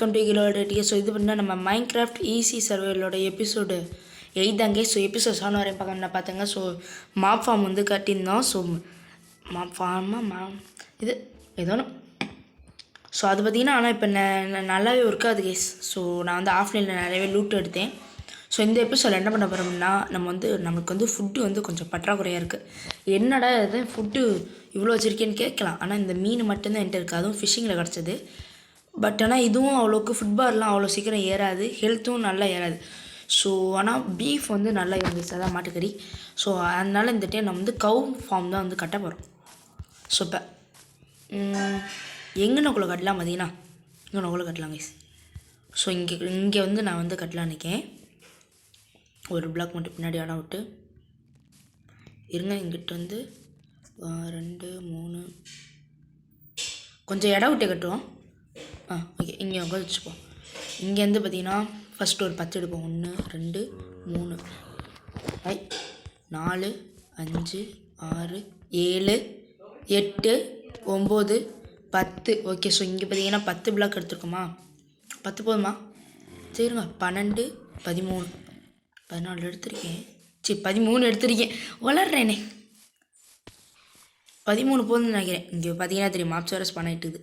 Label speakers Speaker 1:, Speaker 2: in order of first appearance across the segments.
Speaker 1: Welcome to கிலோட TS. So இது பண்ணால் நம்ம மைன்கிராஃப்ட் ஈஸி சர்வேலோட எபிசோடு 8 தாங்க. ஸோ எபிசோட் 7 வரையும் பார்க்க பார்த்தாங்க. ஸோ மாப் ஃபார்ம் வந்து கட்டியிருந்தோம். ஸோ மாப் ஃபார்மாக இது ஏதோ ஒன்று. ஸோ அது பார்த்திங்கன்னா ஆனால் இப்போ நல்லாவே இருக்காது கேஸ். ஸோ நான் வந்து ஆஃப்லைனில் நிறையவே லூட் எடுத்தேன். ஸோ இந்த எபிசோட் என்ன பண்ண போகிறோம்னா நமக்கு வந்து ஃபுட்டு வந்து கொஞ்சம் பற்றாக்குறையாக இருக்குது. என்னடா இது ஃபுட்டு இவ்வளோ வச்சுருக்கேன்னு கேட்கலாம். ஆனால் இந்த மீன் மட்டும்தான் என்கிட்ட இருக்குது. அதுவும் ஃபிஷ்ஷிங்கில் கிடச்சது. பட் ஆனால் இதுவும் அவ்வளோக்கு ஃபுட்பால்லாம் அவ்வளோ சீக்கிரம் ஏறாது, ஹெல்த்தும் நல்லா ஏறாது. ஸோ ஆனால் பீஃப் வந்து நல்லா இருந்துச்சு, அதான் மாட்டுக்கறி. ஸோ அதனால் இந்த டைம் நம்ம வந்து கவு ஃபார்ம் தான் வந்து கட்ட போகிறோம். ஸோ இப்போ எங்கன்னக்குள்ளே கட்டலாம் பார்த்தீங்கன்னா இங்கனக்குள்ளே கட்டலாம் கைஸ். ஸோ இங்கே வந்து நான் வந்து கட்டலாம் நிற்கேன். ஒரு பிளாக் மட்டும் பின்னாடி இடம் விட்டு இருங்க. இங்கிட்ட வந்து 2 3 கொஞ்சம் இடம் விட்டு கட்டுவோம். ஓகே, இங்கே உட்காந்து வச்சுப்போம். இங்கேருந்து பார்த்தீங்கன்னா ஃபஸ்ட்டு ஒரு 10 எடுப்போம். 1 2 3 4 5 6 7 8 9 10. ஓகே, ஸோ இங்கே பார்த்தீங்கன்னா 10 பிளாக் எடுத்துருக்கோமா? 10 போதுமா? சரிங்க. 12 13 14 எடுத்திருக்கேன். சரி 13 எடுத்திருக்கேன். வளர்றேனே 13 போதுன்னு நினைக்கிறேன். இங்கே பார்த்தீங்கன்னா தெரியும் மாப்ஸ் வேறு ஸ்பான் ஆகிட்டுது.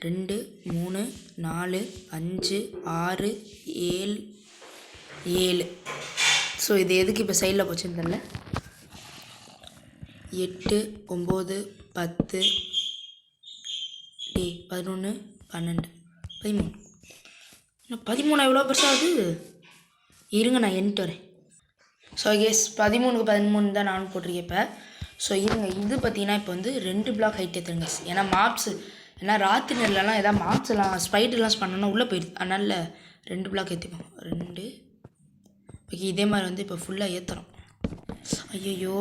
Speaker 1: 2 3 4 5 6 7. ஸோ இது எதுக்கு இப்போ சைடில் போச்சுன்னு தெரியல. 8 9 10 11 12 13. 13 எவ்வளோ பெருசாகுது? இருங்க நான் எண்ணிட்டு வரேன். ஸோ கேஸ் 13க்கு 13 தான் நானும் போட்டிருக்கேன் இப்போ. ஸோ இருங்க, இது பார்த்தீங்கன்னா இப்போ வந்து 2 பிளாக் ஹைட் ஏற்றுங்க. ஏன்னா மாப்ஸு ஏன்னா ராத்திரி நேரம்லாம் எதாவது மாப்ஸ் எல்லாம் ஸ்பைடர்லாம் பண்ணோன்னா உள்ளே போயிடுது. அதனால் 2 பிளாக் ஏற்றிப்போம். 2. ஓகே, இதே மாதிரி வந்து இப்போ ஃபுல்லாக ஏற்றுறோம். ஐயோ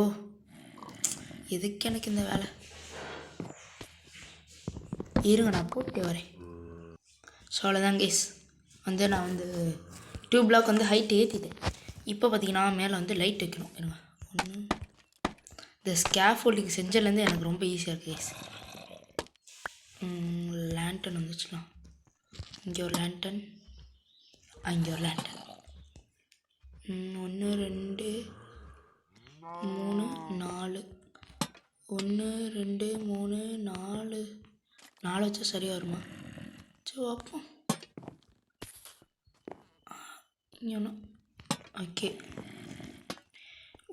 Speaker 1: எதுக்கு எனக்கு இந்த வேலை? இருங்க நான் போட்டு வரேன். ஸோ அவ்வளோதான் கேஸ். வந்து நான் வந்து 2 பிளாக் வந்து ஹைட் ஏற்றிட்டேன். இப்போ பார்த்தீங்கன்னா மேலே வந்து லைட் வைக்கணும். இருங்க, இந்த ஸ்கேஃபோல்டிங் செஞ்சதுலேருந்து எனக்கு ரொம்ப ஈஸியாக இருக்குது கேஸ். லேண்டன் வந்துச்சுலாம். இங்கே ஒரு லேண்டன், இங்கே ஒரு லேண்டன். 1 2 3 4 1 2 3 4 வச்சா சரியாக வருமா? சரி வைப்போம். இங்கே ஒன்று. ஓகே,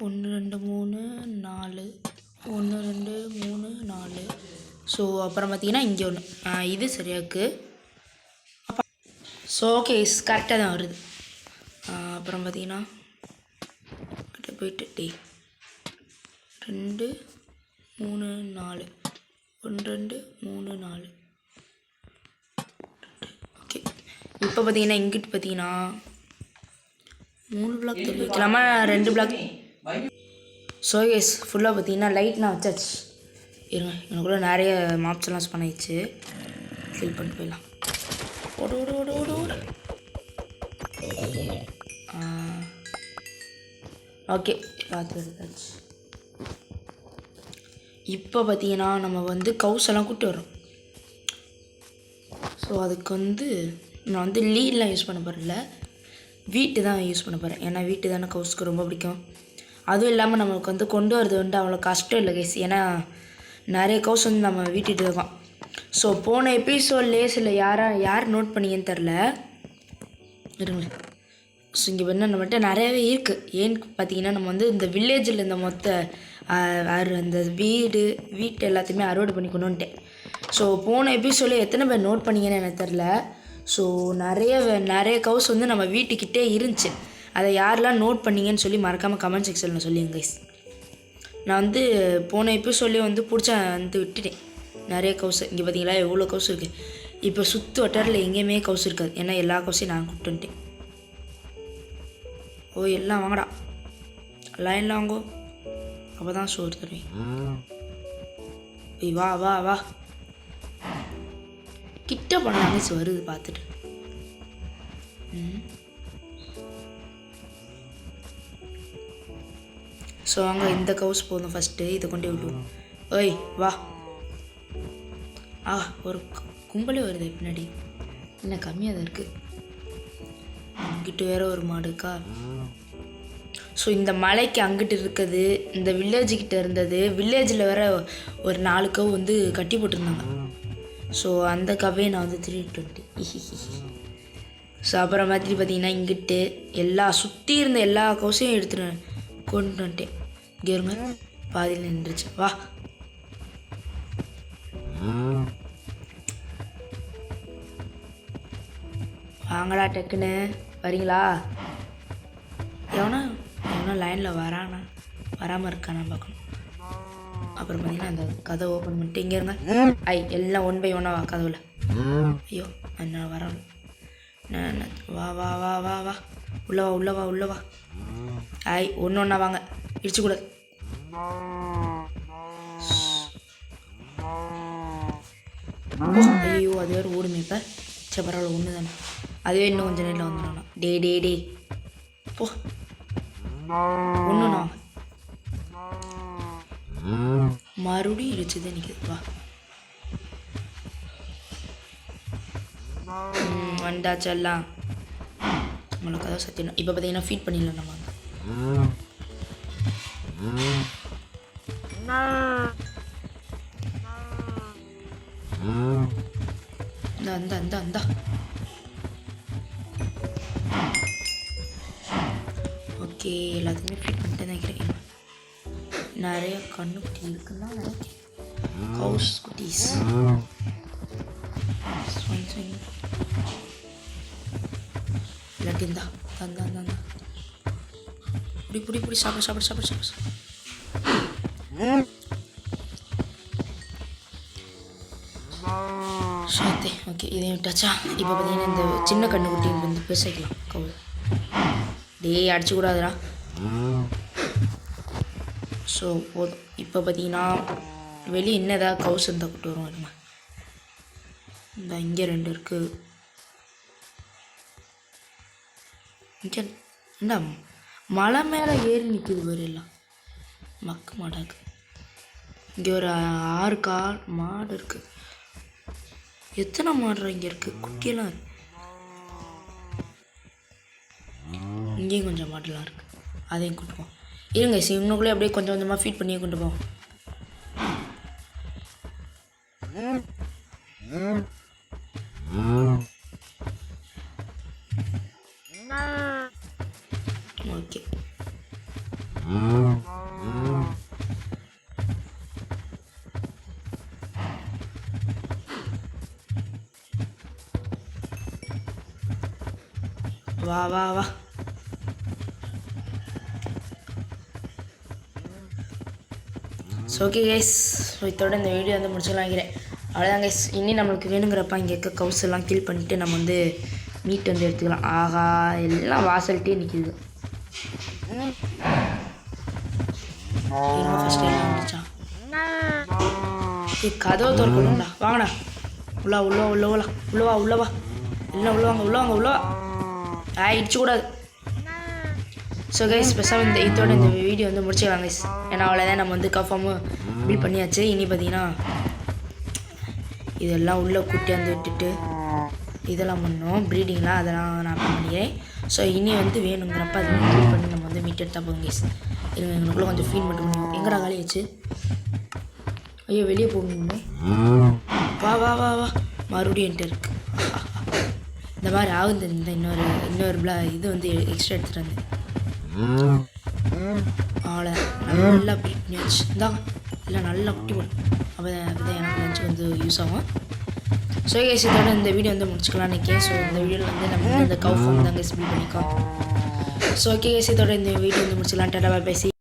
Speaker 1: 1 2 3 4 1 2 3 4. ஸோ அப்புறம் பார்த்தீங்கன்னா இங்கே ஒன்று. இது சரியாக இருக்குது. ஸோ ஓகே, கரெக்டாக தான் வருது. அப்புறம் பார்த்தீங்கன்னா கிட்ட போயிட்டு 2 3 4 1 2 3 4. ஓகே, இப்போ பார்த்தீங்கன்னா இங்கிட்டு பார்த்தீங்கன்னா 3 பிளாக் தள்ளி வைக்கலாமா? 2 பிளாக். ஸோ எஸ் ஃபுல்லாக பார்த்தீங்கன்னா லைட் நான் வச்சாச்சு. இருங்க, எனக்குள்ளே நிறைய மாப்ஸ் எல்லாம் ஸ்பான் ஆயிடுச்சு. ஃபில் பண்ணிட்டு போயிடலாம். ஓடு ஓடு ஓடு ஓடு ஓடு. ஓகே, பார்த்து எடுத்தாச்சு. இப்போ பார்த்தீங்கன்னா நம்ம வந்து கவுஸ் எல்லாம் கூப்பிட்டு வரோம். ஸோ அதுக்கு வந்து நான் வந்து லீட்லாம் யூஸ் பண்ண போகிறதில்ல, வீட்டு தான் யூஸ் பண்ண போகிறேன். ஏன்னா வீட்டு தானே கவுஸ்க்கு ரொம்ப பிடிக்கும். அதுவும் இல்லாமல் நம்மளுக்கு வந்து கொண்டு வரது வந்து அவ்வளோ கஷ்டம் இல்லை கைஸ். ஏன்னா நிறைய கவுஸ் வந்து நம்ம வீட்டுட்டு இருக்கோம். ஸோ போன எபிசோட்லேயே சில யார் நோட் பண்ணிங்கன்னு தெரில. இருங்களேன். ஸோ இங்கே வந்து நம்மகிட்ட நிறையவே இருக்குது. ஏன்னு பார்த்தீங்கன்னா நம்ம வந்து இந்த வில்லேஜில் இந்த மொத்த அந்த வீட்டு எல்லாத்தையுமே அறுவடை பண்ணி கொண்டு வந்துட்டேன். ஸோ போன எபிசோட்லேயே எத்தனை பேர் நோட் பண்ணிங்கன்னு எனக்கு தெரில. ஸோ நிறைய கவுஸ் வந்து நம்ம வீட்டுக்கிட்டே இருந்துச்சு. அதை யாரெல்லாம் நோட் பண்ணிங்கன்னு சொல்லி மறக்காமல் கமெண்ட் செக்ஷனில் சொல்லுங்க கைஸ். நான் வந்து போன எபிசோட்லேயே வந்து பிடிச்சா வந்து விட்டுட்டேன் நிறைய கவுஸ். இங்கே பார்த்தீங்களா எவ்வளோ கவுஸ் இருக்குது. இப்போ சுற்று வட்டாரில் எங்கேயுமே கவுஸ் இருக்காது. ஏன்னா எல்லா கவுஸையும் நான் கூப்பிட்டு வந்துட்டேன். ஓ எல்லாம் வாங்கடா, லைனில் வாங்கோ, அப்போ தான் சோறு தருவேன். வா வா வா கிட்ட பண்ணாங்க. வருது பார்த்துட்டு. ஸோ அங்கே இந்த கவுஸ் போதும். ஃபஸ்ட்டு இதை கொண்டு விடுவோம். ஓய் வா. ஒரு கும்பலே வருது பின்னாடி. என்ன கம்மியாக தான் இருக்குது. இங்கிட்டு வேற ஒரு மாடு இருக்கா. ஸோ இந்த மலைக்கு அங்கிட்டு இருக்குது, இந்த வில்லேஜுக்கிட்ட இருந்தது. வில்லேஜில் வேற ஒரு 4 கவு வந்து கட்டி போட்டிருந்தாங்க. ஸோ அந்த கவையை நான் வந்து திருட்டு வந்துட்டேன். ஸோ அப்புறம் மாதிரி பார்த்தீங்கன்னா இங்கிட்டு சுற்றி இருந்த எல்லா கவுசையும் எடுத்துட்டு கொண்டு வந்துட்டேன். இங்கே இருங்க, பாதியில் நின்றுச்சு. வா வாங்கடா டக்குன்னு வரீங்களா? எவனா லைனில் வராமல் இருக்கானா பார்க்கணும். அப்புறம் பார்த்தீங்கன்னா அந்த கதை ஓப்பன் பண்ணிட்டு இங்கே இருங்க. எல்லாம் 1 by 1 வா கதவுல. ஐயோ என்ன வரணும். வா வா வா வா வா உள்ள வா. ஒன்று ஒன்றா வாங்க, இடிச்சுக்கூடாது. ஐயோ அது வேறு ஓடுமே. இப்போ சரி பரவாயில்ல, ஒன்று தானே. அதுவே இன்னும் கொஞ்சம் நேரில் வந்துடணும். டே போ, ஒன்றுண்ணா மறுபடியும் இடிச்சுதான் நிற்குது. வா வந்தாச்செல்லாம் நம்மளுக்கு அதான் சத்தியம். இப்போ பார்த்தீங்கன்னா ஃபீட் பண்ணிடலாம் நம்ம. அந்த ஓகே, எல்லாத்துக்குமே ஃபீட் பண்ணிட்டு தான் நினைக்கிறேன். நிறைய கண்ணுக்குட்டி இருக்குன்னா நினைக்கிறேன். ஹவுஸ் குட்டீஸ் இல்லாட்டி தந்தா புடி சாப்பிடு. சாத்தே ஓகே, இதையும் விட்டாச்சா? இப்போ பார்த்தீங்கன்னா இந்த சின்ன கண்ணுக்குட்டி வந்து பேசிக்கலாம். கவுல் அடிச்சு கூடாதுடா. ஸோ போதும். இப்போ பார்த்தீங்கன்னா வெளியே என்ன ஏதாவது கவுஸ் இருந்தால் கூட்டு வருவோம். நம்ம இந்த இங்கே 2 இருக்குது. இங்கே என்ன மலை மேலே ஏறி நிற்கிது வேறு எல்லாம் மக்கு மாடாக்கு. இங்கே ஒரு 6 மாடு இருக்குது. எத்தனை மாடுறா இங்கே இருக்குது? குட்டியெல்லாம் இருக்குது. இங்கேயும் கொஞ்சம் மாடெல்லாம் இருக்குது, அதையும் கொண்டு போவோம். இருங்க இன்னுக்குள்ளே அப்படியே கொஞ்சம் கொஞ்சமாக ஃபீட் பண்ணியே கொண்டு போவோம். ஓகே வா ஸோ ஓகே கைஸ், ஸோ இதோட இந்த வீடியோ வந்து முடிச்சுக்கலாம் நினைக்கிறேன். அவ்வளோதான் கைஸ். இனி நம்மளுக்கு வேணுங்கிறப்ப இங்கே இருக்க கவுஸ் எல்லாம் கில் பண்ணிவிட்டு நம்ம வந்து மீட் வந்து எடுத்துக்கலாம். ஆஹா, எல்லாம் வாசல்கிட்டே நிற்கிது. ஃபஸ்ட் எல்லாம் வந்துச்சா? கதவை திறக்கணும்டா. வாங்கண்ணா, உள்ளவா எல்லாம் உள்ளவாங்க. இடிச்சு கூடாது. ஸோ கைஸ் ஸ்பெஷலாக இதோட இந்த வீடியோ வந்து முடிச்சுக்கலாம் கைஸ். ஏன்னா அவ்வளோதான், நம்ம வந்து கன்ஃபார்மாக பில் பண்ணியாச்சு. இனி பார்த்தீங்கன்னா இதெல்லாம் உள்ளே கூட்டியாந்து விட்டுட்டு இதெல்லாம் பண்ணோம் ப்ரீடிங்லாம், அதெல்லாம் நான் பண்ணிக்கிறேன். ஸோ இனி வந்து வேணுங்கிறப்ப அதெல்லாம் க்ளீன் பண்ணி நம்ம வந்து மீட் எடுத்தால் போகும் கைஸ். எங்களுக்குள்ளே கொஞ்சம் ஃபீல் மட்டும் பண்ணுவோம். எங்கடா காலி வச்சு? ஐயோ வெளியே போகணும். வா மறுபடியும் என்கிட்ட இருக்குது. இந்த மாதிரி ஆகுது. இந்த இன்னொரு இது வந்து எக்ஸ்ட்ரா எடுத்துகிட்டு வந்தேன். அவ்வளோ நல்லா ப்ரீட் பண்ணியாச்சு. இந்தாங்க இல்லை நல்லா குட்டி போடும். அப்போ தான் எனக்கு லஞ்சுக்கு வந்து யூஸ் ஆகும். ஸோ கைஸ் இதோட இந்த வீடியோ வந்து முடிச்சுக்கலாம்னு நினைக்கிறேன். ஸோ இந்த வீடியோவில் வந்து நம்ம வந்து இந்த கவு ஃபார்ம் தாங்க ஸ்பீட் பண்ணிக்கோம். ஸோ ஓகே கைஸ் இதோட இந்த வீடியோ வந்து முடிச்சுக்கலாம். டாடா பை பை.